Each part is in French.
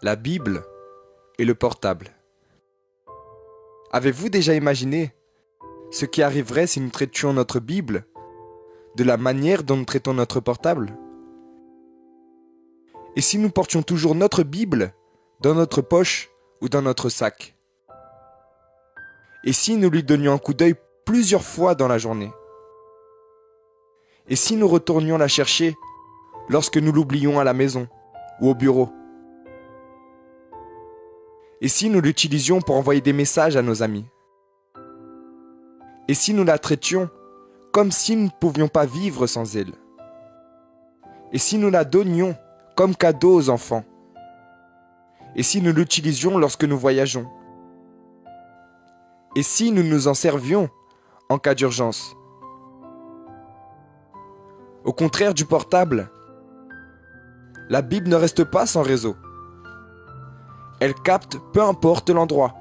la Bible et le portable. Avez-vous déjà imaginé ce qui arriverait si nous traitions notre Bible de la manière dont nous traitons notre portable? Et si nous portions toujours notre Bible dans notre poche ou dans notre sac? Et si nous lui donnions un coup d'œil plusieurs fois dans la journée? Et si nous retournions la chercher lorsque nous l'oublions à la maison ou au bureau? Et si nous l'utilisions pour envoyer des messages à nos amis? Et si nous la traitions comme si nous ne pouvions pas vivre sans elle? Et si nous la donnions comme cadeau aux enfants? Et si nous l'utilisions lorsque nous voyageons? Et si nous nous en servions en cas d'urgence? Au contraire du portable, la Bible ne reste pas sans réseau. Elle capte peu importe l'endroit.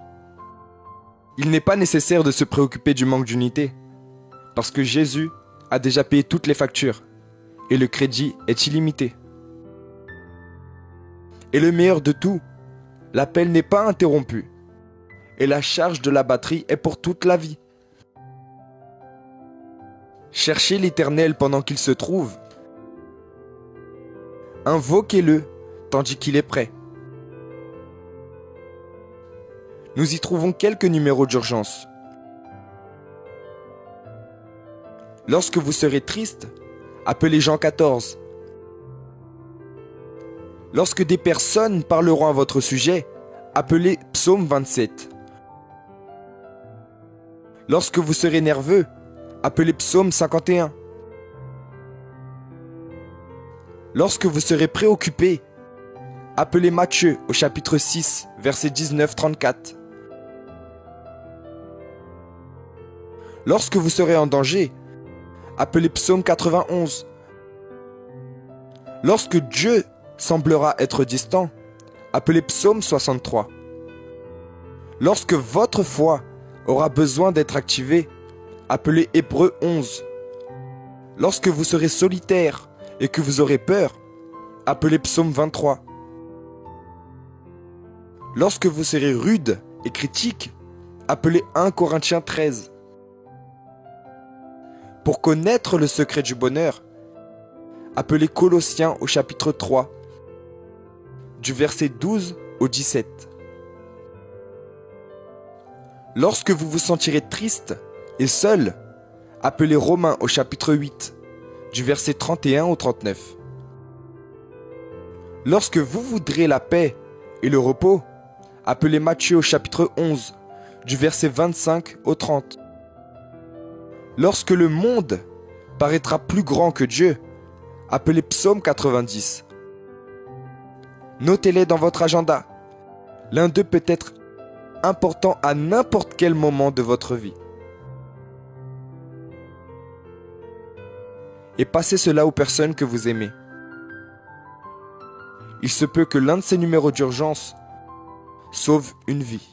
Il n'est pas nécessaire de se préoccuper du manque d'unité, parce que Jésus a déjà payé toutes les factures et le crédit est illimité. Et le meilleur de tout, l'appel n'est pas interrompu et la charge de la batterie est pour toute la vie. Cherchez l'Éternel pendant qu'il se trouve. Invoquez-le tandis qu'il est prêt. Nous y trouvons quelques numéros d'urgence. Lorsque vous serez triste, appelez Jean 14. Lorsque des personnes parleront à votre sujet, appelez Psaume 27. Lorsque vous serez nerveux, appelez Psaume 51. Lorsque vous serez préoccupé, appelez Matthieu au chapitre 6, versets 19-34. Lorsque vous serez en danger, appelez Psaume 91. Lorsque Dieu semblera être distant, appelez Psaume 63. Lorsque votre foi aura besoin d'être activée, appelez Hébreux 11. Lorsque vous serez solitaire et que vous aurez peur, appelez Psaume 23. Lorsque vous serez rude et critique, appelez 1 Corinthiens 13. Pour connaître le secret du bonheur, appelez Colossiens au chapitre 3, du verset 12 au 17. Lorsque vous vous sentirez triste et seul, appelez Romains au chapitre 8, du verset 31 au 39. Lorsque vous voudrez la paix et le repos, appelez Matthieu au chapitre 11, du verset 25 au 30. Lorsque le monde paraîtra plus grand que Dieu, appelez Psaume 90. Notez-les dans votre agenda. L'un d'eux peut être important à n'importe quel moment de votre vie. Et passez cela aux personnes que vous aimez. Il se peut que l'un de ces numéros d'urgence sauve une vie.